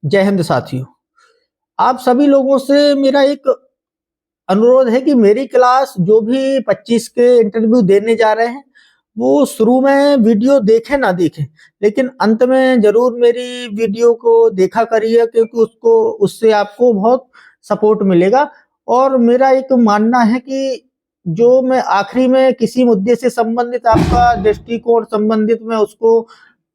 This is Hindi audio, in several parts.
जय हिंद साथियों। आप सभी लोगों से मेरा एक अनुरोध है कि मेरी क्लास जो भी 25 के इंटरव्यू देने जा रहे हैं वो शुरू में वीडियो देखें ना देखें, लेकिन अंत में जरूर मेरी वीडियो को देखा करिए, क्योंकि उसको उससे आपको बहुत सपोर्ट मिलेगा। और मेरा एक मानना है कि जो मैं आखिरी में किसी मुद्दे से संबंधित आपका दृष्टिकोण संबंधित मैं उसको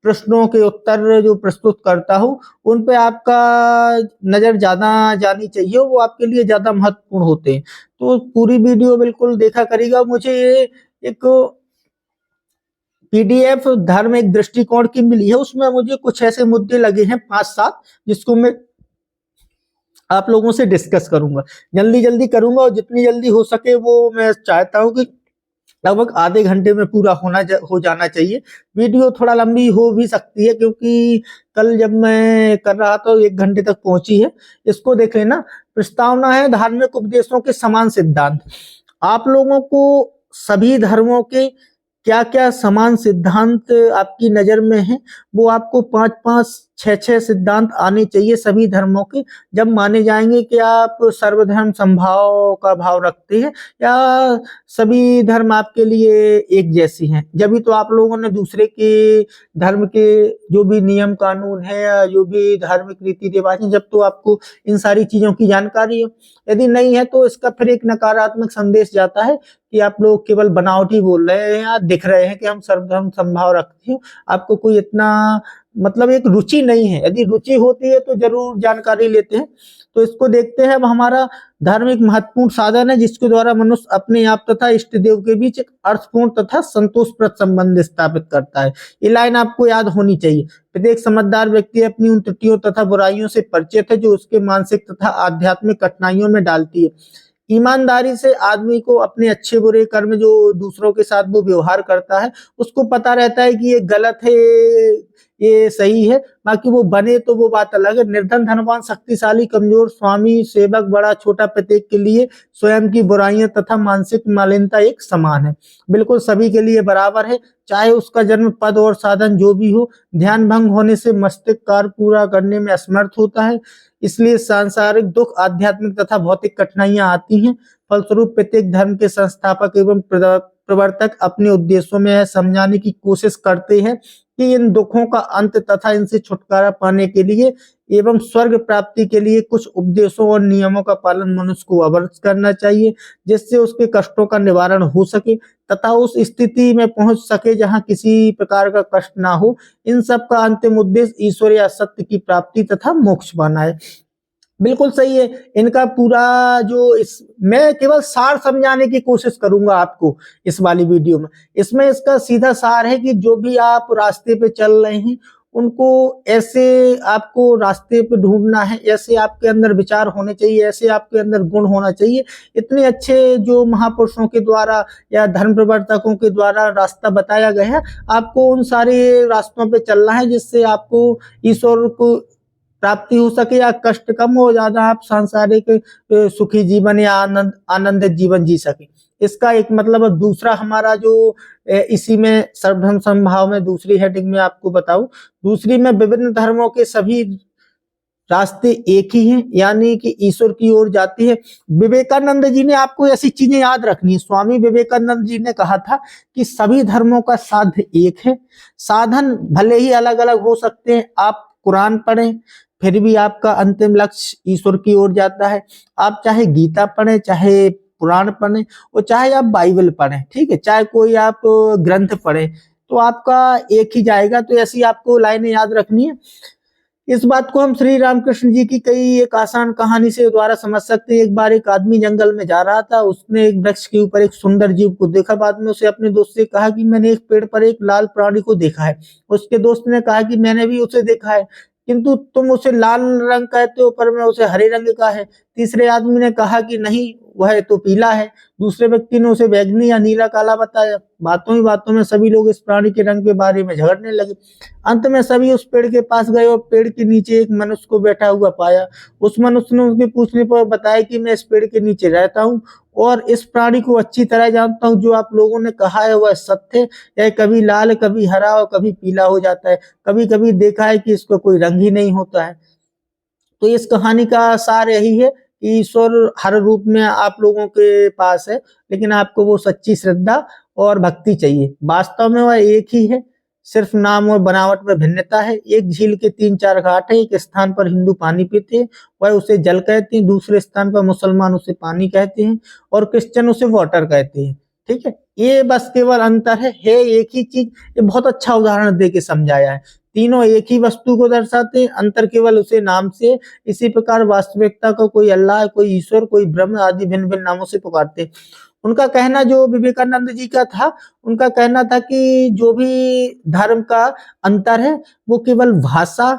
प्रश्नों के उत्तर जो प्रस्तुत करता हूँ उन पे आपका नज़र ज़्यादा जानी चाहिए, वो आपके लिए ज़्यादा महत्वपूर्ण होते हैं। तो पूरी वीडियो बिल्कुल देखा करिएगा। मुझे ये एक पीडीएफ धर्म एक दृष्टिकोण की मिली है, उसमें मुझे कुछ ऐसे मुद्दे लगे हैं 5-7, जिसको मैं आप लोगों से डिस्कस करूंगा। जल्दी जल्दी करूंगा और जितनी जल्दी हो सके वो मैं चाहता हूँ कि लगभग आधे घंटे में पूरा हो जाना चाहिए। वीडियो थोड़ा लंबी हो भी सकती है, क्योंकि कल जब मैं कर रहा था 1 घंटे तक पहुंची है। इसको देख लेना। प्रस्तावना है धार्मिक उपदेशों के समान सिद्धांत। आप लोगों को सभी धर्मों के क्या क्या समान सिद्धांत आपकी नजर में है, वो आपको 5-5 6-6 सिद्धांत आने चाहिए सभी धर्मों के। जब माने जाएंगे कि आप सर्वधर्म समभाव का भाव रखते हैं या सभी धर्म आपके लिए एक जैसी हैं, जब तो आप लोगों ने दूसरे के धर्म के जो भी नियम कानून है या जो भी धार्मिक रीति रिवाज है, जब तो आपको इन सारी चीजों की जानकारी हो। यदि नहीं है तो इसका फिर एक नकारात्मक संदेश जाता है कि आप लोग केवल बनावटी बोल रहे हैं या दिख रहे हैं कि हम सर्वधर्म समभाव रखते हैं। आपको कोई इतना मतलब एक रुचि नहीं है। यदि रुचि होती है तो जरूर जानकारी लेते हैं। तो इसको देखते हैं। अब हमारा धर्म एक महत्वपूर्ण साधन है जिसके द्वारा मनुष्य अपने आप तथा इष्ट देव के बीच एक अर्थपूर्ण तथा संतोषप्रद संबंध स्थापित करता है। ये लाइन आपको याद होनी चाहिए। प्रत्येक समझदार व्यक्ति अपनी उन त्रुटियों तथा बुराइयों से परिचित है जो उसके मानसिक तथा आध्यात्मिक कठिनाइयों में डालती है। ईमानदारी से आदमी को अपने अच्छे बुरे कर्म जो दूसरों के साथ वो व्यवहार करता है उसको पता रहता है कि ये गलत है, ये सही है। बाकी वो बने तो वो बात अलग है। निर्धन धनवान शक्तिशाली कमजोर स्वामी सेवक बड़ा छोटा प्रत्येक के लिए स्वयं की बुराइयां तथा मानसिक मालिन्यता एक समान है, बिल्कुल सभी के लिए बराबर है, चाहे उसका जन्म पद और साधन जो भी हो। ध्यान भंग होने से मस्तिष्क कार्य पूरा करने में असमर्थ होता है, इसलिए सांसारिक दुख आध्यात्मिक तथा भौतिक कठिनाइयां आती हैं। फलस्वरूप प्रत्येक धर्म के संस्थापक एवं प्रवर्तक अपने उद्देश्यों में समझाने की कोशिश करते हैं कि इन दुखों का अंत तथा इनसे छुटकारा पाने के लिए एवं स्वर्ग प्राप्ति के लिए कुछ उपदेशों और नियमों का पालन मनुष्य को अवश्य करना चाहिए, जिससे उसके कष्टों का निवारण हो सके तथा उस स्थिति में पहुंच सके जहां किसी प्रकार का कष्ट ना हो। इन सब का अंतिम उद्देश्य ईश्वर या सत्य की प्राप्ति तथा मोक्ष पाना है। बिल्कुल सही है। इनका पूरा जो इस मैं केवल सार समझाने की कोशिश करूंगा आपको इस वाली वीडियो में। इसमें इसका सीधा सार है कि जो भी आप रास्ते पे चल रहे हैं उनको ऐसे आपको रास्ते पे ढूंढना है, ऐसे आपके अंदर विचार होने चाहिए, ऐसे आपके अंदर गुण होना चाहिए। इतने अच्छे जो महापुरुषों के द्वारा या धर्म प्रवर्तकों के द्वारा रास्ता बताया गया है, आपको उन सारे रास्तों पे चलना है जिससे आपको ईश्वर को प्राप्ति हो सके या कष्ट कम हो, ज्यादा आप सांसारिक सुखी जीवन या आनंदित जीवन जी सके। इसका एक मतलब। अब दूसरा हमारा जो इसी में सर्वधर्म समभाव में दूसरी हेडिंग में आपको बताऊं, दूसरी में विभिन्न धर्मों के सभी रास्ते एक ही हैं, यानी कि ईश्वर की ओर जाते हैं। विवेकानंद जी ने, आपको ऐसी चीजें याद रखनी है, स्वामी विवेकानंद जी ने कहा था कि सभी धर्मों का साध्य एक है, साधन भले ही अलग अलग हो सकते हैं। आप कुरान पढ़ें फिर भी आपका अंतिम लक्ष्य ईश्वर की ओर जाता है। आप चाहे गीता पढ़ें, चाहे पुराण पढ़ें और चाहे आप बाइबल पढ़ें, ठीक है, चाहे कोई आप ग्रंथ पढ़ें, तो आपका एक ही जाएगा। तो ऐसी आपको लाइनें याद रखनी है। इस बात को हम श्री रामकृष्ण जी की कई एक आसान कहानी से द्वारा समझ सकते हैं। एक बार एक आदमी जंगल में जा रहा था, उसने एक वृक्ष के ऊपर एक सुंदर जीव को देखा। बाद में उसे अपने दोस्त से कहा कि मैंने एक पेड़ पर एक लाल प्राणी को देखा है। उसके दोस्त ने कहा कि मैंने भी उसे देखा है, किंतु तुम उसे लाल रंग कहते हो पर मैं उसे हरे रंग का है। तीसरे आदमी ने कहा कि नहीं, वह तो पीला है। दूसरे व्यक्ति ने उसे बैगनी या नीला काला बताया। बातों ही बातों में सभी लोग इस प्राणी के रंग के बारे में झगड़ने लगे। अंत में सभी उस पेड़ के पास गए और पेड़ के नीचे एक मनुष्य को बैठा हुआ पाया। उस मनुष्य ने उसके पूछने पर बताया कि मैं इस पेड़ के नीचे रहता हूँ और इस प्राणी को अच्छी तरह जानता हूँ। जो आप लोगों ने कहा है वह सत्य है। यह कभी लाल, कभी हरा और कभी पीला हो जाता है। कभी कभी देखा है कि इसका कोई रंग ही नहीं होता है। तो इस कहानी का सार यही है कि ईश्वर हर रूप में आप लोगों के पास है, लेकिन आपको वो सच्ची श्रद्धा और भक्ति चाहिए। वास्तव में वह एक ही है, सिर्फ नाम और बनावट में भिन्नता है। एक झील के 3-4 घाट है। एक स्थान पर हिंदू पानी पीते हैं, वह उसे जल कहते हैं। दूसरे स्थान पर मुसलमान उसे पानी कहते हैं और क्रिश्चियन उसे वाटर कहते हैं। ठीक है, ये बस केवल अंतर है एक ही चीज। ये बहुत अच्छा उदाहरण दे के समझाया है। तीनों एक ही वस्तु को दर्शाते हैं, अंतर केवल उसे नाम से। इसी प्रकार वास्तविकता को कोई अल्लाह, कोई ईश्वर, कोई ब्रह्म आदि भिन्न भिन्न नामों से पुकारते हैं। उनका कहना, जो विवेकानंद जी का था, उनका कहना था कि जो भी धर्म का अंतर है वो केवल भाषा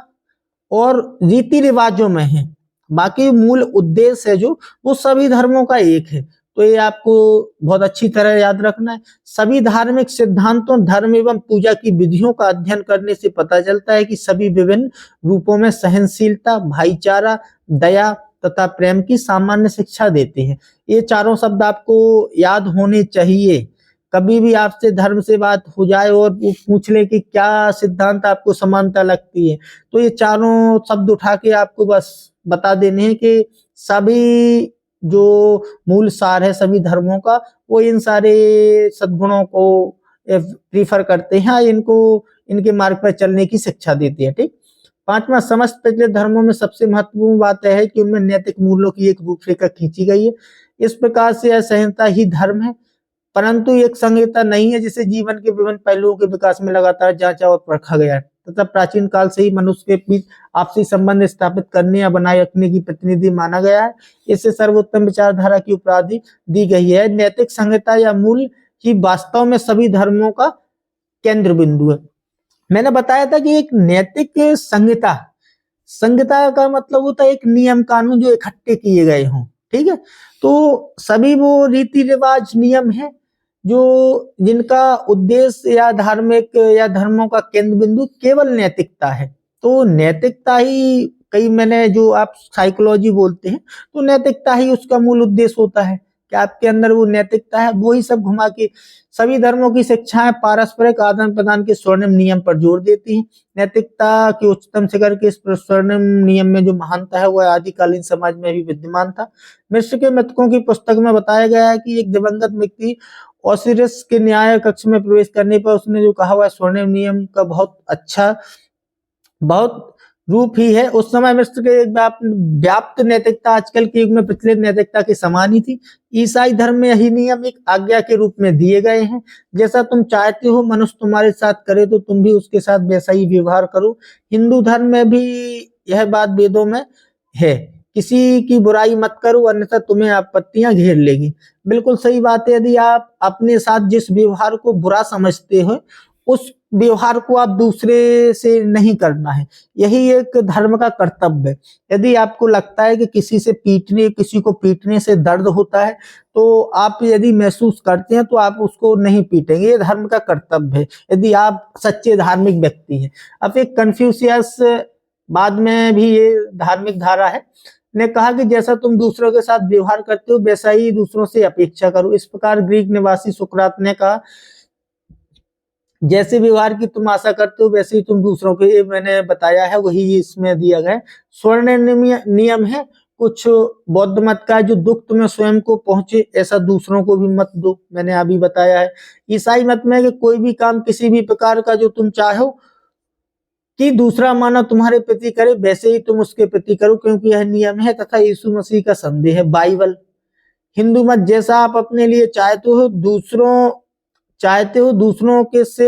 और रीति रिवाजों में है, बाकी मूल उद्देश्य है जो, वो सभी धर्मों का एक है। तो ये आपको बहुत अच्छी तरह याद रखना है। सभी धार्मिक सिद्धांतों, धर्म एवं पूजा की विधियों का अध्ययन करने से पता चलता है कि सभी विभिन्न रूपों में सहनशीलता, भाईचारा, दया तथा प्रेम की सामान्य शिक्षा देते हैं। ये चारों शब्द आपको याद होने चाहिए। कभी भी आपसे धर्म से बात हो जाए और वो पूछ ले कि क्या सिद्धांत आपको समानता लगती है, तो ये चारों शब्द उठा के आपको बस बता देने हैं कि सभी जो मूल सार है सभी धर्मों का, वो इन सारे सद्गुणों को प्रीफर करते हैं, इनको इनके मार्ग पर चलने की शिक्षा देते हैं। ठीक। पांचवा, समस्त पिछले धर्मों में सबसे महत्वपूर्ण बात है कि उनमें नैतिक मूल्यों की एक रूपरेखा खींची गई है। इस प्रकार से यह संहिता ही धर्म है, परंतु एक संहिता नहीं है जिसे जीवन के विभिन्न पहलुओं के विकास में लगातार जांचा और परखा गया है तथा प्राचीन काल से ही मनुष्य के बीच आपसी संबंध स्थापित करने या बनाए रखने की प्रतिनिधि माना गया है। इससे सर्वोत्तम विचारधारा की उपाधि दी गई है। नैतिक संहिता या मूल ही वास्तव में सभी धर्मों का केंद्र बिंदु है। मैंने बताया था कि एक नैतिक संहिता, संहिता का मतलब होता है एक नियम कानून जो इकट्ठे किए गए हों। ठीक है, तो सभी वो रीति रिवाज नियम है जो जिनका उद्देश्य या धार्मिक या धर्मों का केंद्र बिंदु केवल नैतिकता है। तो नैतिकता ही, कई मैंने जो आप साइकोलॉजी बोलते हैं, तो नैतिकता ही उसका मूल उद्देश्य होता है कि आपके अंदर वो नैतिकता है। वो ही सब घुमा के सभी धर्मों की शिक्षाएं पारस्परिक आदान प्रदान के स्वर्णिम नियम पर जोर देती हैं। नैतिकता के उच्चतम शिखर के इस स्वर्णिम नियम में जो महानता है वह आदिकालीन समाज में भी विद्यमान था। मिस्र के मृतकों की पुस्तक में बताया गया है कि एक दिवंगत व्यक्ति ओसिरिस के न्याय कक्ष में प्रवेश करने पर उसने जो कहा वह स्वर्णिम नियम का बहुत रूप ही है। उस समय मिस्र के व्याप्त नैतिकता आजकल के युग में प्रचलित नैतिकता के समान ही थी। ईसाई धर्म में यही नियम एक आज्ञा के रूप में दिए गए हैं। जैसा तुम चाहते हो मनुष्य तुम्हारे साथ करे तो तुम भी उसके साथ वैसा ही व्यवहार करो। हिंदू धर्म में भी यह बात वेदों में है, किसी की बुराई मत करो अन्यथा तुम्हें आपत्तियां घेर लेगी। बिल्कुल सही बात है। यदि आप अपने साथ जिस व्यवहार को बुरा समझते हो उस व्यवहार को आप दूसरे से नहीं करना है, यही एक धर्म का कर्तव्य है। यदि आपको लगता है कि किसी को पीटने से दर्द होता है, तो आप यदि महसूस करते हैं तो आप उसको नहीं पीटेंगे, ये धर्म का कर्तव्य है यदि आप सच्चे धार्मिक व्यक्ति हैं। अब एक कन्फ्यूशियस बाद में भी ये धार्मिक धारा है, ने कहा कि जैसा तुम दूसरों के साथ व्यवहार करते हो वैसा ही दूसरों से अपेक्षा करो। इस प्रकार ग्रीक निवासी सुकरात ने कहा जैसे व्यवहार की तुम आशा करते हो वैसे ही तुम दूसरों के, ये मैंने बताया है वही इसमें दिया गया। स्वर्ण नियम है कुछ बौद्ध मत का, जो दुख तुम्हें स्वयं को पहुंचे ऐसा दूसरों को भी मत दो, मैंने अभी बताया है। ईसाई मत में कि कोई भी काम किसी भी प्रकार का जो तुम चाहो कि दूसरा मानव तुम्हारे प्रति करे वैसे ही तुम उसके प्रति करो, क्योंकि यह नियम है तथा यीशु मसीह का संदेश है। बाइबल। हिंदू मत, जैसा आप अपने लिए चाहते हो दूसरों के से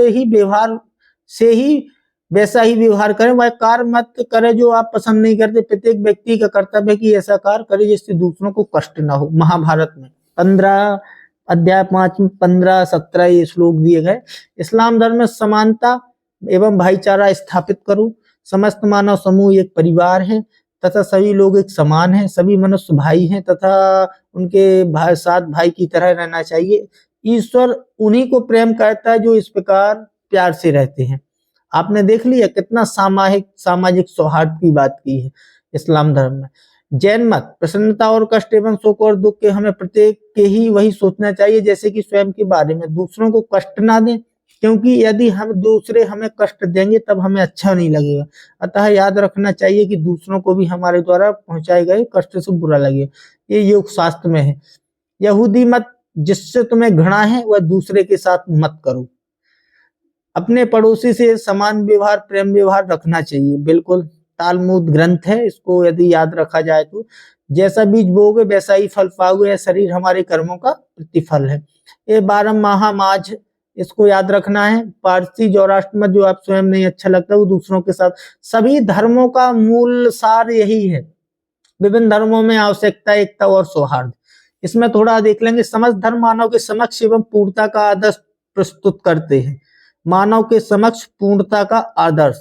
ही वैसा ही व्यवहार करें। वह कार्य मत करे जो आप पसंद नहीं करते। प्रत्येक व्यक्ति का कर्तव्य है कि ऐसा कार्य करे जिससे दूसरों को कष्ट ना हो। महाभारत में 15 अध्याय 5 15-17 ये श्लोक दिए गए। इस्लाम धर्म में समानता एवं भाईचारा स्थापित करो। समस्त मानव समूह एक परिवार है तथा सभी लोग एक समान हैं। सभी मनुष्य भाई हैं तथा उनके साथ भाई की तरह रहना चाहिए। ईश्वर उन्हीं को प्रेम करता है जो इस प्रकार प्यार से रहते हैं। आपने देख लिया कितना सामाजिक सौहार्द की बात की है इस्लाम धर्म में। जैन मत, प्रसन्नता और कष्ट एवं सुख और दुख के हमें प्रत्येक के ही वही सोचना चाहिए जैसे कि स्वयं के बारे में, दूसरों को कष्ट ना दें क्योंकि यदि हम दूसरे हमें कष्ट देंगे तब हमें अच्छा नहीं लगेगा। अतः याद रखना चाहिए कि दूसरों को भी हमारे द्वारा पहुंचाए गए कष्ट से बुरा लगे। ये योग शास्त्र में है। यहूदी मत, जिससे तुम्हें घृणा है वह दूसरे के साथ मत करो। अपने पड़ोसी से समान व्यवहार, प्रेम व्यवहार रखना चाहिए। बिल्कुल तालमुद ग्रंथ है, इसको यदि याद रखा जाए तो जैसा बीज बोओगे वैसा ही फल पाओगे। यह शरीर हमारे कर्मों का प्रतिफल है। ये 12 महामाज, इसको याद रखना है। पारसी जौराष्ट्र में जो आप स्वयं नहीं अच्छा लगता वो दूसरों के साथ। सभी धर्मों का मूल सार यही है। विभिन्न धर्मों में आवश्यकता, एकता और सौहार्द। इसमें थोड़ा देख लेंगे। समस्त धर्म मानव के समक्ष एवं पूर्णता का आदर्श प्रस्तुत करते हैं। मानव के समक्ष पूर्णता का आदर्श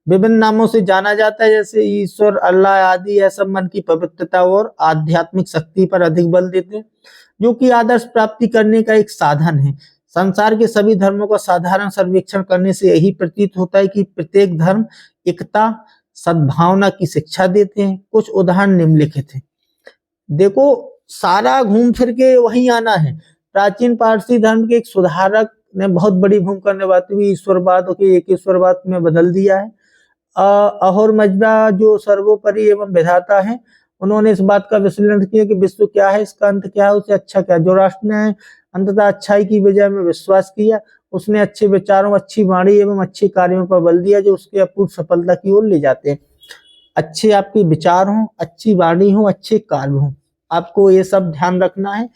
विभिन्न नामों से जाना जाता है, जैसे ईश्वर, अल्लाह आदि। यह सब मन की पवित्रता और आध्यात्मिक शक्ति पर अधिक बल देते हैं, जो कि आदर्श प्राप्ति करने का एक साधन है। संसार के सभी धर्मों का साधारण सर्वेक्षण करने से यही प्रतीत होता है कि प्रत्येक धर्म एकता, सद्भावना की शिक्षा देते हैं। कुछ उदाहरण निम्नलिखित हैं। देखो, सारा घूम फिर के वहीं आना है। प्राचीन पारसी धर्म के एक सुधारक ने बहुत बड़ी भूमिका निभाती हुई ईश्वरवाद के एक ईश्वरवाद में बदल दिया है। अहोर मजदा जो सर्वोपरि एवं विधाता है, उन्होंने इस बात का विश्लेषण किया कि विश्व क्या है, इसका अंत क्या है, उसे अच्छा क्या। जोराष्ट्र ने अंततः अच्छाई की विजय में विश्वास किया। उसने अच्छे विचारों, अच्छी वाणी एवं अच्छे कार्यों पर बल दिया, जो उसके अपूर्व सफलता की ओर ले जाते हैं। अच्छे आपके विचार हों, अच्छी वाणी हो, अच्छे कार्य हों, आपको ये सब ध्यान रखना है।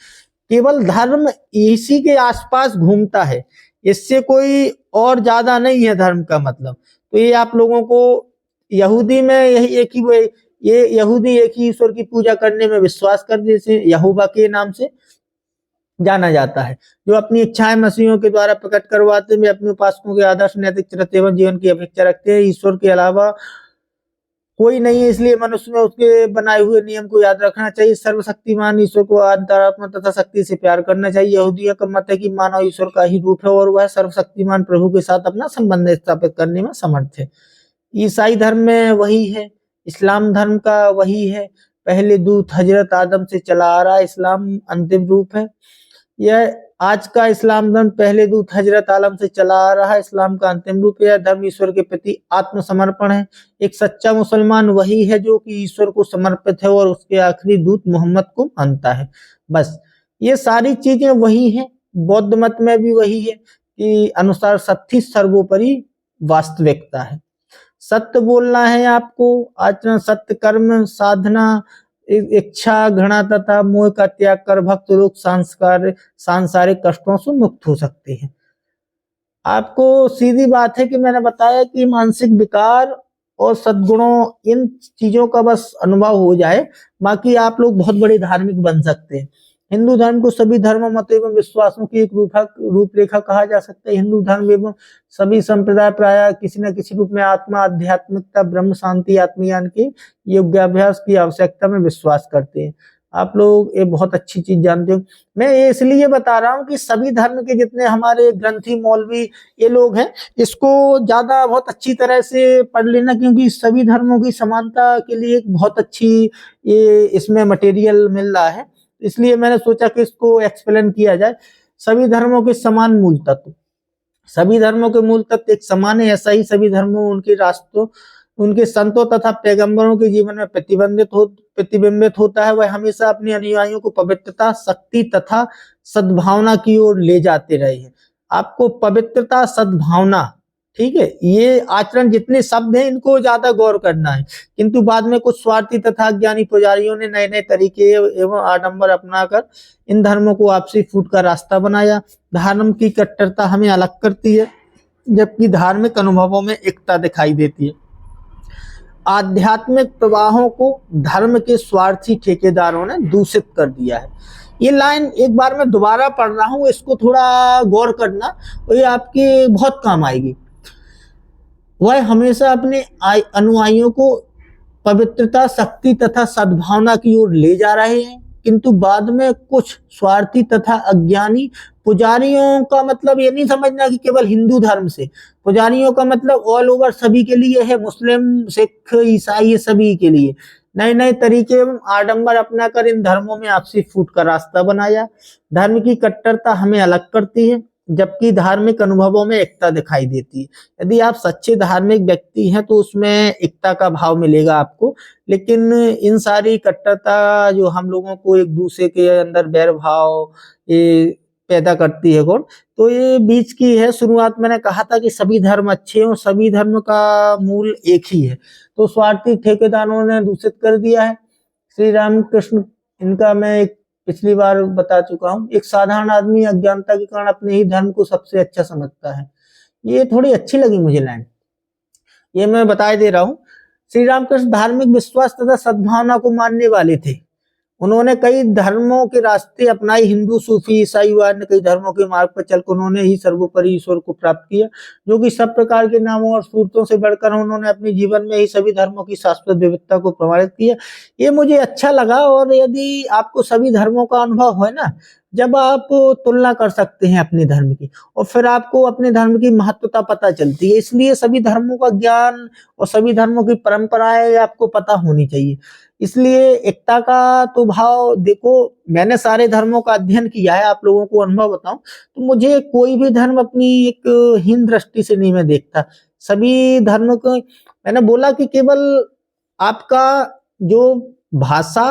केवल धर्म इसी के आसपास घूमता है, इससे कोई और ज्यादा नहीं है धर्म का मतलब। तो ये आप लोगों को, यहूदी में यही एक ही ये यहूदी एक ही ईश्वर की पूजा करने में विश्वास कर, जैसे यहोवा के नाम से जाना जाता है, जो अपनी इच्छाएं मसीहों के द्वारा प्रकट करवाते हैं। वे अपने उपासकों के आदर्श, नैतिक चरित्र एवं जीवन की अपेक्षा रखते हैं। ईश्वर के अलावा कोई नहीं है, इसलिए मनुष्य में उसके बनाए हुए नियम को याद रखना चाहिए। सर्वशक्तिमान ईश्वर को अंतरात्मा तथा शक्ति से प्यार करना चाहिए। यहूदियों का मत है कि मानव ईश्वर का ही रूप है और वह सर्वशक्तिमान प्रभु के साथ अपना संबंध स्थापित करने में समर्थ है। ईसाई धर्म में वही है, इस्लाम धर्म का वही है। पहले दूत हजरत आदम से चला आ रहा है, इस्लाम अंतिम रूप है। यह आज का इस्लाम धर्म पहले दूत हजरत आलम से चला आ रहा है, इस्लाम का अंतिम रूप। यह धर्म ईश्वर के प्रति आत्मसमर्पण है। एक सच्चा मुसलमान वही है जो कि ईश्वर को समर्पित है और उसके आखिरी दूत मोहम्मद को मानता है। बस ये सारी चीजें वही हैं। बौद्ध मत में भी वही है कि अनुसार सत्य सर्वोपरि वास्तविकता है। सत्य बोलना है आपको, आचरण, सत्य कर्म, साधना, इच्छा, घृणा तथा मोह का त्याग कर भक्त लोग सांसारिक कष्टों से मुक्त हो सकते हैं। आपको सीधी बात है कि मैंने बताया कि मानसिक विकार और सद्गुणों, इन चीजों का बस अनुभव हो जाए, बाकी आप लोग बहुत बड़े धार्मिक बन सकते हैं। हिंदू धर्म को सभी धर्म, मत एवं विश्वासों की एक रूपरेखा कहा जा सकता है। हिंदू धर्म एवं सभी संप्रदाय प्राय किसी न किसी रूप में आत्मा, आध्यात्मिकता, ब्रह्म, शांति, आत्मज्ञान के योगाभ्यास की आवश्यकता में विश्वास करते हैं। आप लोग ये बहुत अच्छी चीज जानते हो। मैं ये इसलिए बता रहा हूँ कि सभी धर्म के जितने हमारे ग्रंथी, मौलवी, ये लोग हैं, इसको ज्यादा बहुत अच्छी तरह से पढ़ लेना, क्योंकि सभी धर्मों की समानता के लिए एक बहुत अच्छी ये इसमें मटेरियल मिल रहा है। इसलिए मैंने सोचा कि इसको एक्सप्लेन किया जाए। सभी धर्मों के समान मूल तत्व, सभी धर्मों के मूल तत्व एक समान है। ऐसा ही सभी धर्मों, उनके रास्तों, उनके संतों तथा पैगंबरों के जीवन में प्रतिबिंबित होता है। वह हमेशा अपने अनुयायियों को पवित्रता, शक्ति तथा सद्भावना की ओर ले जाते रहे हैं। आपको पवित्रता, सद्भावना, ठीक है, ये आचरण जितने शब्द हैं इनको ज्यादा गौर करना है। किंतु बाद में कुछ स्वार्थी तथा ज्ञानी पुजारियों ने नए नए तरीके एवं आडंबर अपनाकर इन धर्मों को आपसी फूट का रास्ता बनाया। धर्म की कट्टरता हमें अलग करती है, जबकि धार्मिक अनुभवों में एकता दिखाई देती है। आध्यात्मिक प्रवाहों को धर्म के स्वार्थी ठेकेदारों ने दूषित कर दिया है। ये लाइन एक बार मैं दोबारा पढ़ रहा हूँ, इसको थोड़ा गौर करना और ये आपके बहुत काम आएगी। वह हमेशा अपने अनुयायियों को पवित्रता, शक्ति तथा सद्भावना की ओर ले जा रहे हैं, किंतु बाद में कुछ स्वार्थी तथा अज्ञानी पुजारियों का मतलब ये नहीं समझना कि केवल हिंदू धर्म से, पुजारियों का मतलब ऑल ओवर सभी के लिए है, मुस्लिम, सिख, ईसाई, सभी के लिए। नए नए तरीके एवं आडंबर अपनाकर इन धर्मों में आपसी फूट का रास्ता बनाया। धर्म की कट्टरता हमें अलग करती है। जबकि धार्मिक अनुभवों में एकता दिखाई देती है। यदि आप सच्चे धार्मिक व्यक्ति हैं तो उसमें एकता का भाव मिलेगा आपको, लेकिन इन सारी कट्टरता जो हम लोगों को एक दूसरे के अंदर बैर भाव ये पैदा करती है कौन, तो ये बीच की है। शुरुआत मैंने कहा था कि सभी धर्म अच्छे हैं और सभी धर्म का मूल एक ही है, तो स्वार्थी ठेकेदारों ने दूषित कर दिया है। श्री रामकृष्ण, इनका मैं एक पिछली बार बता चुका हूँ, एक साधारण आदमी अज्ञानता के कारण अपने ही धर्म को सबसे अच्छा समझता है। ये थोड़ी अच्छी लगी मुझे लाइन, ये मैं बता दे रहा हूँ। श्री रामकृष्ण धार्मिक विश्वास तथा सद्भावना को मानने वाले थे। उन्होंने कई धर्मों के रास्ते अपनाए, हिंदू, सूफी, ईसाई व अन्य कई धर्मों के मार्ग पर चलकर उन्होंने ही सर्वोपरि ईश्वर को प्राप्त किया, जो कि सब प्रकार के नामों और सूरतों से बढ़कर उन्होंने अपने जीवन में ही सभी धर्मों की शाश्वत विविधता को प्रमाणित किया। ये मुझे अच्छा लगा। और यदि आपको सभी धर्मों का अनुभव है ना, जब आप तुलना कर सकते हैं अपने धर्म की, और फिर आपको अपने धर्म की महत्वता पता चलती है। इसलिए सभी धर्मों का ज्ञान और सभी धर्मों की परंपराएं आपको पता होनी चाहिए। इसलिए एकता का तो भाव देखो, मैंने सारे धर्मों का अध्ययन किया है, आप लोगों को अनुभव बताऊं तो मुझे कोई भी धर्म अपनी एक हीन दृष्टि से नहीं मैं देखता। सभी धर्म को मैंने बोला कि केवल आपका जो भाषा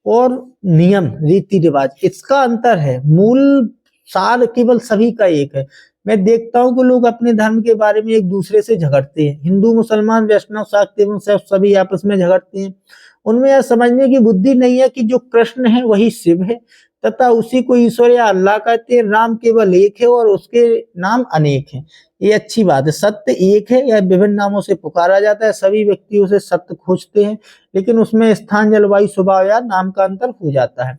और नियम रीति रिवाज इसका अंतर है, मूल सार केवल सभी का एक है। मैं देखता हूँ कि लोग अपने धर्म के बारे में एक दूसरे से झगड़ते हैं। हिंदू, मुसलमान, वैष्णव, शाक्त एवं शैव सभी आपस में झगड़ते हैं। उनमें यह समझने की बुद्धि नहीं है कि जो कृष्ण है वही शिव है तथा उसी को ईश्वर या अल्लाह कहते हैं। राम केवल एक है और उसके नाम अनेक हैं। ये अच्छी बात है। सत्य एक है, यह विभिन्न नामों से पुकारा जाता है। सभी व्यक्ति उसे सत्य खोजते हैं, लेकिन उसमें स्थान, जलवायु, स्वभाव या नाम का अंतर हो जाता है।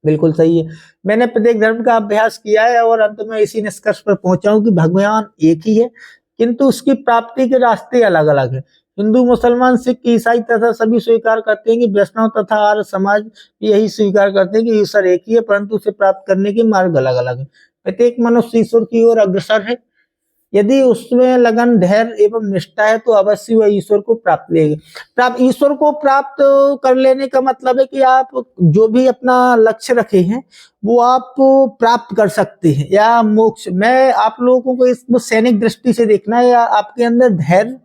बिल्कुल सही है। मैंने प्रत्येक धर्म का अभ्यास किया है और अंत में इसी निष्कर्ष पर पहुंचा हूं कि भगवान एक ही है, किंतु उसकी प्राप्ति के रास्ते अलग अलग है। हिंदू, मुसलमान, सिख, ईसाई तथा सभी स्वीकार करते हैं कि वैष्णव तथा आर्य समाज यही स्वीकार करते हैं कि ईश्वर एक ही है, परंतु उसे प्राप्त करने के मार्ग अलग अलग है। प्रत्येक मनुष्य ईश्वर की ओर अग्रसर है। यदि उसमें लगन, धैर्य एवं निष्ठा है तो अवश्य वह ईश्वर को प्राप्त लेगा। ईश्वर को प्राप्त कर लेने का मतलब है कि आप जो भी अपना लक्ष्य रखे हैं वो आप प्राप्त कर सकते हैं, या मोक्ष। मैं आप लोगों को इसको सैनिक दृष्टि से देखना है, या आपके अंदर धैर्य।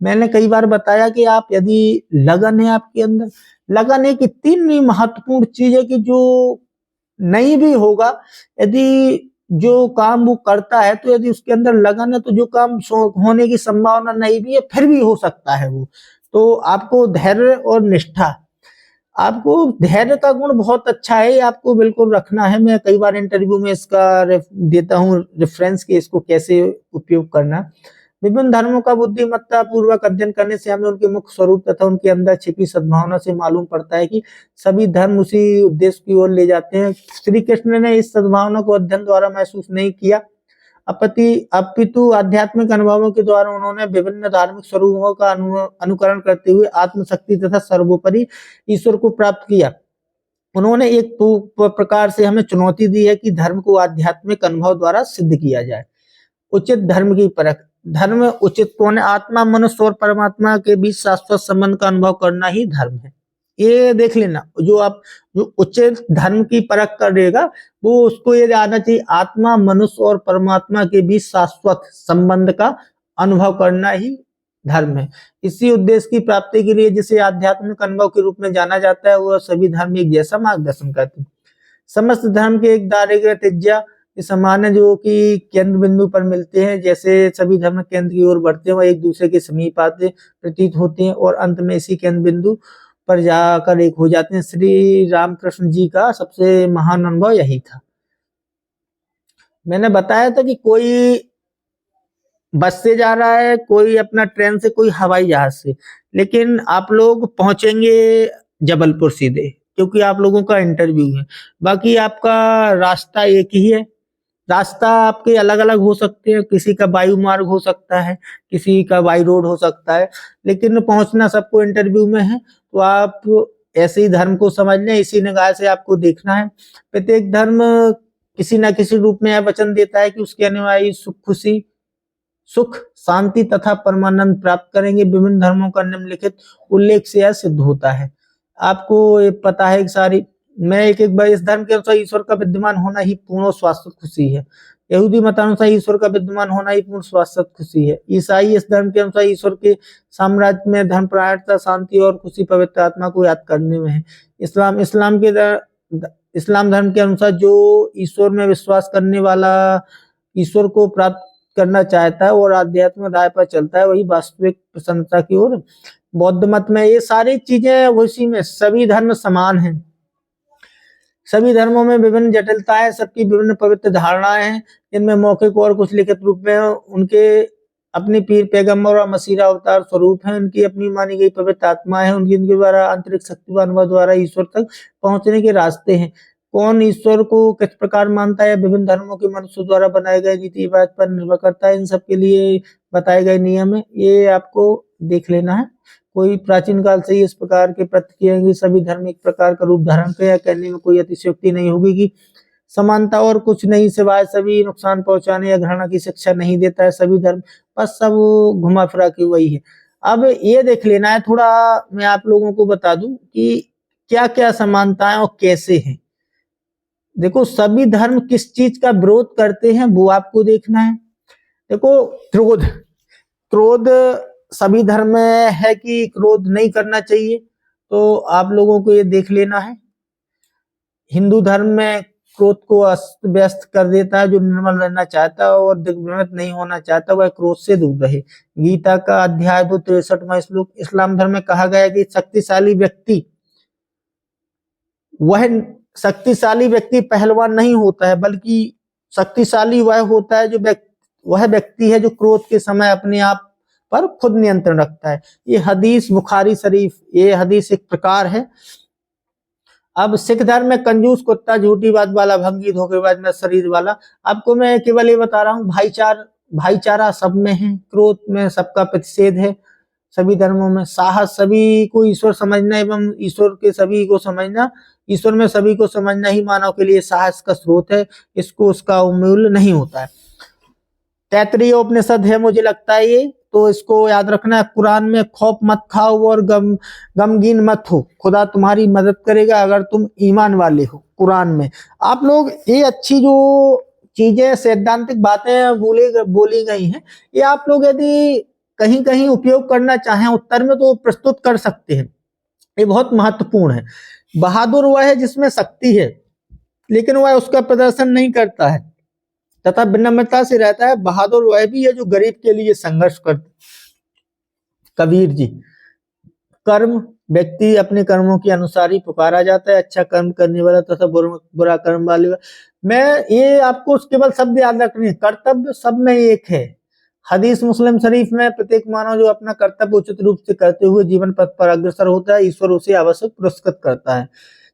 मैंने कई बार बताया कि आप यदि लगन है आपके अंदर, लगन एक इतनी महत्वपूर्ण चीज है कि जो नहीं भी होगा, यदि जो काम वो करता है तो यदि उसके अंदर लगन है तो जो काम होने की संभावना नहीं भी है फिर भी हो सकता है वो। तो आपको धैर्य और निष्ठा, आपको धैर्य का गुण बहुत अच्छा है, आपको बिल्कुल रखना है। मैं कई बार इंटरव्यू में इसका देता हूँ रेफरेंस कि इसको कैसे उपयोग करना। विभिन्न धर्मों का बुद्धिमत्ता पूर्वक अध्ययन करने से हमें उनके मुख्य स्वरूप तथा उनके अंदर छिपी सद्भावना से मालूम पड़ता है कि सभी धर्म उसी उद्देश्य की ओर ले जाते हैं। श्री कृष्ण ने इस सद्भावना को अध्ययन द्वारा महसूस नहीं किया, अपितु आध्यात्मिक अनुभवों के द्वारा उन्होंने विभिन्न धार्मिक स्वरूपों का अनुकरण करते हुए आत्मशक्ति तथा सर्वोपरि ईश्वर को प्राप्त किया। उन्होंने एक प्रकार से हमें चुनौती दी है कि धर्म को आध्यात्मिक अनुभव द्वारा सिद्ध किया जाए। उचित धर्म की परख, धर्म उचित कौन है? आत्मा, मनुष्य और परमात्मा के बीच शाश्वत संबंध का अनुभव करना ही धर्म है। ये देख लेना, जो उचित धर्म की परख करेगा वो उसको ये आना चाहिए, आत्मा, मनुष्य और परमात्मा के बीच शाश्वत संबंध का अनुभव करना ही धर्म है। इसी उद्देश्य की प्राप्ति के लिए जिसे आध्यात्मिक अनुभव के रूप में जाना जाता है, वह सभी धर्म एक जैसा मार्गदर्शन करते हैं। समस्त धर्म के एक दायरे की त्रिज्या समान है, जो कि केंद्र बिंदु पर मिलते हैं। जैसे सभी धर्म केंद्र की ओर बढ़ते हैं वह एक दूसरे के समीप आते प्रतीत होते हैं और अंत में इसी केंद्र बिंदु पर जाकर एक हो जाते हैं। श्री रामकृष्ण जी का सबसे महान अनुभव यही था। मैंने बताया था कि कोई बस से जा रहा है, कोई अपना ट्रेन से, कोई हवाई जहाज से, लेकिन आप लोग पहुंचेंगे जबलपुर सीधे, क्योंकि आप लोगों का इंटरव्यू है। बाकी आपका रास्ता एक ही है। रास्ता आपके अलग अलग हो सकते हैं, किसी का वायु मार्ग हो सकता है, किसी का बाई रोड हो सकता है, लेकिन पहुंचना सबको इंटरव्यू में है। तो आप ऐसे ही धर्म को समझ लें, इसी निगाह से आपको देखना है। प्रत्येक धर्म किसी न किसी रूप में यह वचन देता है कि उसके अनुयायी सुख, शांति तथा परमानंद प्राप्त करेंगे। विभिन्न धर्मों का निम्नलिखित उल्लेख से यह सिद्ध होता है। आपको ये पता है कि सारी, मैं एक बार इस धर्म के अनुसार ईश्वर का विद्यमान होना ही पूर्ण और शाश्वत खुशी है। यहूदी मतानुसार ईश्वर का विद्यमान होना ही पूर्ण शाश्वत खुशी है। ईसाई इस धर्म के अनुसार ईश्वर के साम्राज्य में धर्मपरायणता, शांति और खुशी पवित्र आत्मा को याद करने में है। इस्लाम धर्म के अनुसार जो ईश्वर में विश्वास करने वाला ईश्वर को प्राप्त करना चाहता है और आध्यात्मिक राह पर चलता है, वही वास्तविक प्रसन्नता की ओर। बौद्ध मत में ये सारी चीजें उसी में, सभी धर्म समान हैं। सभी धर्मों में विभिन्न जटिलताएं, सबकी विभिन्न पवित्र धारणाएं हैं, जिनमें मौखिक और कुछ लिखित रूप में उनके अपने पीर, पैगंबर और मसीहा अवतार स्वरूप हैं। उनकी अपनी मानी गई पवित्र आत्मा है, उनके द्वारा आंतरिक शक्ति व अनुभव द्वारा ईश्वर तक पहुंचने के रास्ते हैं। कौन ईश्वर को किस प्रकार मानता है, विभिन्न धर्मों के मनुष्य द्वारा बनाए गए रीति रिवाज पर निर्भर करता है। इन सब के लिए बताए गए नियम है, ये आपको देख लेना है। कोई प्राचीन काल से ही इस प्रकार के प्रतिक्रिया कि सभी धर्म एक प्रकार का रूप धारण करे, कहने में कोई अतिशयोक्ति नहीं होगी कि समानता और कुछ नहीं सिवाय सभी नुकसान पहुंचाने या घृणा की शिक्षा नहीं देता है सभी धर्म, बस सब घुमा फिरा के वही है। अब ये देख लेना है, थोड़ा मैं आप लोगों को बता दूं कि क्या क्या समानताएं और कैसे हैं। देखो, सभी धर्म किस चीज का विरोध करते हैं वो आपको देखना है। देखो, क्रोध सभी धर्म में है कि क्रोध नहीं करना चाहिए, तो आप लोगों को ये देख लेना है। हिंदू धर्म में क्रोध को अस्त व्यस्त कर देता है। जो निर्मल रहना चाहता है और दिग्भ्रमित नहीं होना चाहता वह क्रोध से दूर रहे। गीता का अध्याय 63वां श्लोक। इस्लाम धर्म में कहा गया है कि शक्तिशाली व्यक्ति पहलवान नहीं होता है, बल्कि शक्तिशाली वह होता है जो वह व्यक्ति है जो क्रोध के समय अपने आप पर खुद नियंत्रण रखता है। ये हदीस बुखारी शरीफ, ये हदीस एक प्रकार है। अब सिख धर्म में कंजूस, कुत्ता, झूठी बात वाला, भंगी, धोखेबाज, में शरीर वाला। आपको मैं केवल ये बता रहा हूँ, भाईचारा सब में है, क्रोध में सबका प्रतिषेध है। सभी धर्मों में साहस, सभी को ईश्वर समझना एवं ईश्वर के सभी को समझना, ईश्वर में सभी को समझना ही मानव के लिए साहस का स्रोत है। इसको उसका मूल्य नहीं होता है। तैत्तिरीय उपनिषद है मुझे लगता है ये, तो इसको याद रखना है। कुरान में खौफ मत खाओ और गमगीन मत हो, खुदा तुम्हारी मदद करेगा अगर तुम ईमान वाले हो। कुरान में आप लोग ये अच्छी जो चीजें, सैद्धांतिक बातें बोली गई हैं, ये आप लोग यदि कहीं कहीं उपयोग करना चाहें उत्तर में तो प्रस्तुत कर सकते हैं। ये बहुत महत्वपूर्ण है। बहादुर वह है जिसमें शक्ति है लेकिन वह उसका प्रदर्शन नहीं करता है तथा विनम्रता से रहता है। बहादुर वह भी है जो गरीब के लिए संघर्ष करता। कबीर जी। कर्म, व्यक्ति अपने कर्मों के अनुसार ही पुकारा जाता है, अच्छा कर्म करने वाला तथा बुरा कर्म वाले। मैं ये आपको केवल शब्द याद रखने, कर्तव्य सब में एक है। हदीस मुस्लिम शरीफ में प्रत्येक मानव जो अपना कर्तव्य उचित रूप से करते हुए जीवन पथ पर अग्रसर होता है, ईश्वर उसे आवश्यक पुरस्कृत करता है।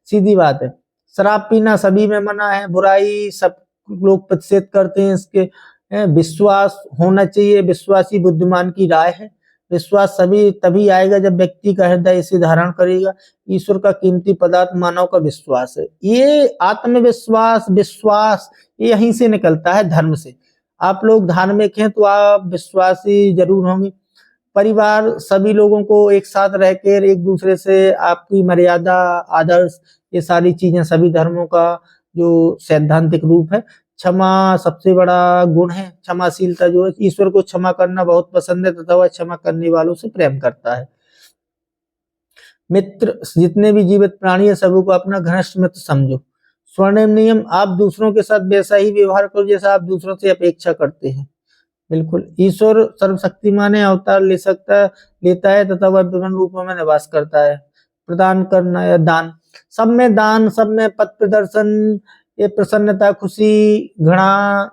सीधी बात है। शराब पीना सभी में मना है, बुराई सब लोग प्रतिषेध करते हैं इसके। विश्वास होना चाहिए, विश्वासी बुद्धिमान की राय है। विश्वास सभी तभी आएगा जब व्यक्ति का हृदय इसे धारण करेगा। ईश्वर का कीमती पदार्थ मानव का विश्वास है। ये आत्मविश्वास, विश्वास ये यहीं से निकलता है, धर्म से। आप लोग धार्मिक हैं तो आप विश्वासी जरूर होंगे। परिवार, सभी लोगों को एक साथ रहकर एक दूसरे से आपकी मर्यादा, आदर्श, ये सारी चीजें सभी धर्मों का जो सैद्धांतिक रूप है। क्षमा सबसे बड़ा गुण है, क्षमाशीलता जो है। ईश्वर को क्षमा करना बहुत पसंद है तथा वह क्षमा करने वालों से प्रेम करता है। मित्र, जितने भी जीवित प्राणी है सभी को अपना घनिष्ठ मित्र समझो। स्वर्णिम नियम, आप दूसरों के साथ वैसा ही व्यवहार करो जैसा आप दूसरों से अपेक्षा करते हैं। बिल्कुल। ईश्वर सर्वशक्तिमान है, अवतार लेता है तथा वह विभिन्न रूपों में निवास करता है। प्रदान करना या दान, सब में दान, सब में पथ प्रदर्शन, ये प्रसन्नता, खुशी, घृणा,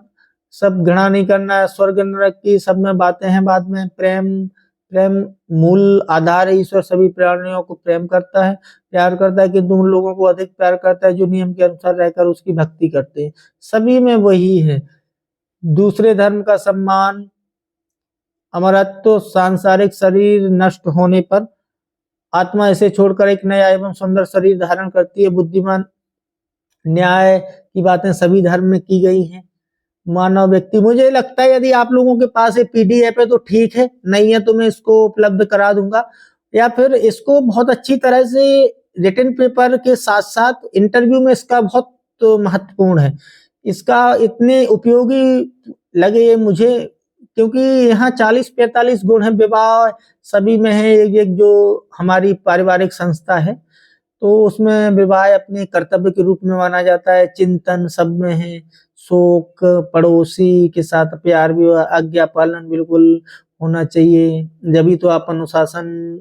सब घृणा नहीं करना। स्वर्ग नरक की सब में बातें हैं। बाद में प्रेम मूल आधार है। ईश्वर सभी प्राणियों को प्रेम करता है, प्यार करता है, किंतु उन लोगों को अधिक प्यार करता है जो नियम के अनुसार रहकर उसकी भक्ति करते हैं। सभी में वही है। दूसरे धर्म का सम्मान, अमरत्व, सांसारिक शरीर नष्ट होने पर आत्मा इसे छोड़कर एक नया एवं सुंदर शरीर धारण करती है। बुद्धिमान, न्याय की बातें सभी धर्म में की गई हैं। मानव व्यक्ति, मुझे लगता है यदि आप लोगों के पास ये PDF है तो ठीक है, नहीं है तो मैं इसको उपलब्ध करा दूंगा, या फिर इसको बहुत अच्छी तरह से रिटन पेपर के साथ साथ इंटरव्यू में इसका बहुत महत्वपूर्ण है। इसका इतने उपयोगी लगे ये मुझे, क्योंकि यहाँ 40-45 गुण है विवाह सभी में है। एक जो हमारी पारिवारिक संस्था है तो उसमें विवाह अपने कर्तव्य के रूप में माना जाता है। चिंतन सब में है, शोक, पड़ोसी के साथ प्यार भी, आज्ञा पालन बिल्कुल होना चाहिए, जभी तो आप अनुशासन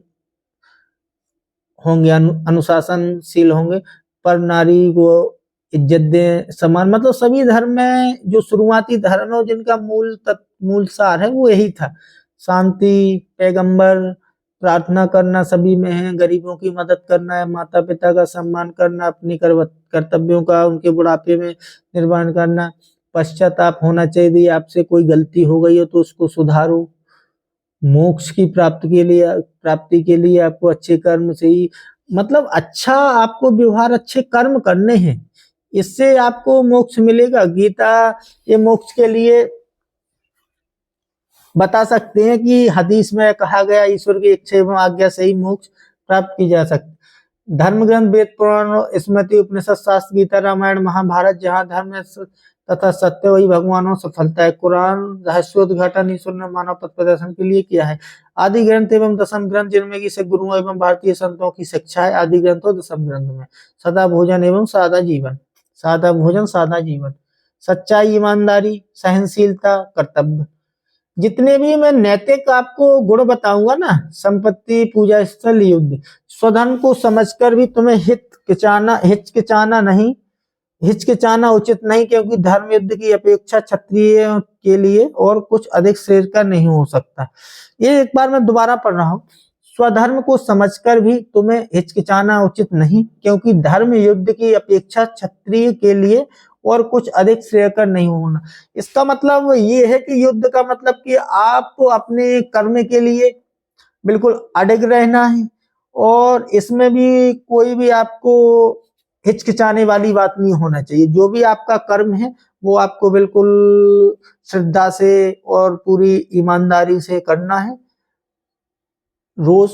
होंगे, अनुशासनशील होंगे। पर नारी को इज्जत दें, सम्मान, मतलब सभी धर्म में जो शुरुआती धर्म है जिनका मूल सार है वो यही था। शांति, पैगंबर, प्रार्थना करना सभी में है, गरीबों की मदद करना है, माता पिता का सम्मान करना, अपनी कर्तव्यों का उनके बुढ़ापे में निर्वहन करना, पश्चाताप होना चाहिए, यदि आपसे कोई गलती हो गई हो तो उसको सुधारो। मोक्ष की प्राप्ति के लिए आपको अच्छे कर्म से ही, मतलब अच्छा आपको व्यवहार, अच्छे कर्म करने हैं, इससे आपको मोक्ष मिलेगा। गीता ये मोक्ष के लिए बता सकते हैं कि हदीस में कहा गया ईश्वर की इच्छा एवं आज्ञा से ही मोक्ष प्राप्त की जा सकती। धर्म ग्रंथ, वेद, पुराण, स्मृति, उपनिषद, शास्त्र, गीता, रामायण, महाभारत, जहाँ धर्म है तथा सत्य वही भगवानों सफलता है। कुरान रहस्योद्घाटन ईश्वर ने मानव पथ प्रदर्शन के लिए किया है। आदि ग्रंथ एवं दशम ग्रंथ जिनमें की से गुरुओं एवं भारतीय संतों की शिक्षा है। आदि ग्रंथ और दशम ग्रंथ में सदा भोजन एवं सादा जीवन, सादा भोजन सादा जीवन, सच्चाई, ईमानदारी, सहनशीलता, कर्तव्य, जितने भी मैं नैतिक आपको गुण बताऊंगा ना, संपत्ति, पूजा स्थल, युद्ध, स्वधर्म को समझकर भी तुम्हें हिचकिचाना उचित नहीं, क्योंकि धर्म युद्ध की अपेक्षा क्षत्रिय के लिए और कुछ अधिक श्रेयस्कर नहीं हो सकता। ये एक बार मैं दोबारा पढ़ रहा हूं। स्वधर्म को समझकर भी तुम्हें हिचकिचाना उचित नहीं, क्योंकि धर्म युद्ध की अपेक्षा क्षत्रिय के लिए और कुछ अधिक श्रेयस्कर नहीं होना। इसका मतलब ये है कि युद्ध का मतलब कि आपको अपने कर्म के लिए बिल्कुल अडिग रहना है, और इसमें भी कोई भी आपको हिचकिचाने वाली बात नहीं होना चाहिए। जो भी आपका कर्म है वो आपको बिल्कुल श्रद्धा से और पूरी ईमानदारी से करना है। रोज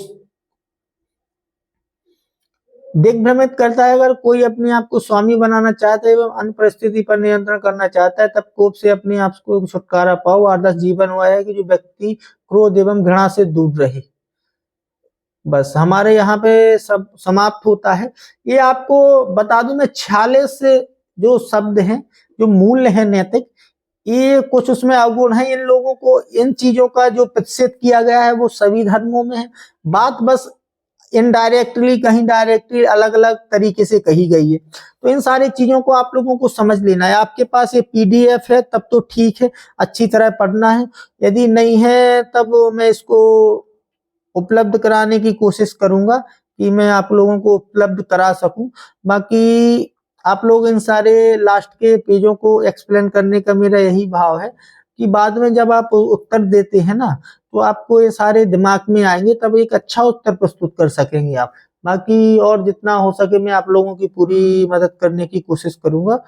दिग्भ्रमित करता है, अगर कोई अपने आप को स्वामी बनाना चाहता है एवं अन्य परिस्थिति पर नियंत्रण करना चाहता है, तब कोप से अपने आप को छुटकारा पाओ। आदर्श जीवन हुआ है कि जो व्यक्ति क्रोध एवं घृणा से दूर रहे। बस हमारे यहाँ पे सब समाप्त होता है। ये आपको बता दूं मैं, 46 जो शब्द हैं, जो मूल्य है नैतिक, ये कुछ उसमें अवगुण है। इन लोगों को, इन चीजों का जो प्रतिषेध किया गया है वो सभी धर्मों में है। बात बस इनडायरेक्टली, कहीं डायरेक्टली अलग अलग तरीके से कही गई है। तो इन सारी चीजों को आप लोगों को समझ लेना है। आपके पास ये पीडीएफ है तब तो ठीक है, अच्छी तरह पढ़ना है। यदि नहीं है तब मैं इसको उपलब्ध कराने की कोशिश करूंगा कि मैं आप लोगों को उपलब्ध करा सकूं। बाकी आप लोग इन सारे लास्ट के पेजों को एक्सप्लेन करने का मेरा यही भाव है कि बाद में जब आप उत्तर देते हैं ना, तो आपको ये सारे दिमाग में आएंगे, तब एक अच्छा उत्तर प्रस्तुत कर सकेंगे आप। बाकी और जितना हो सके मैं आप लोगों की पूरी मदद करने की कोशिश करूंगा।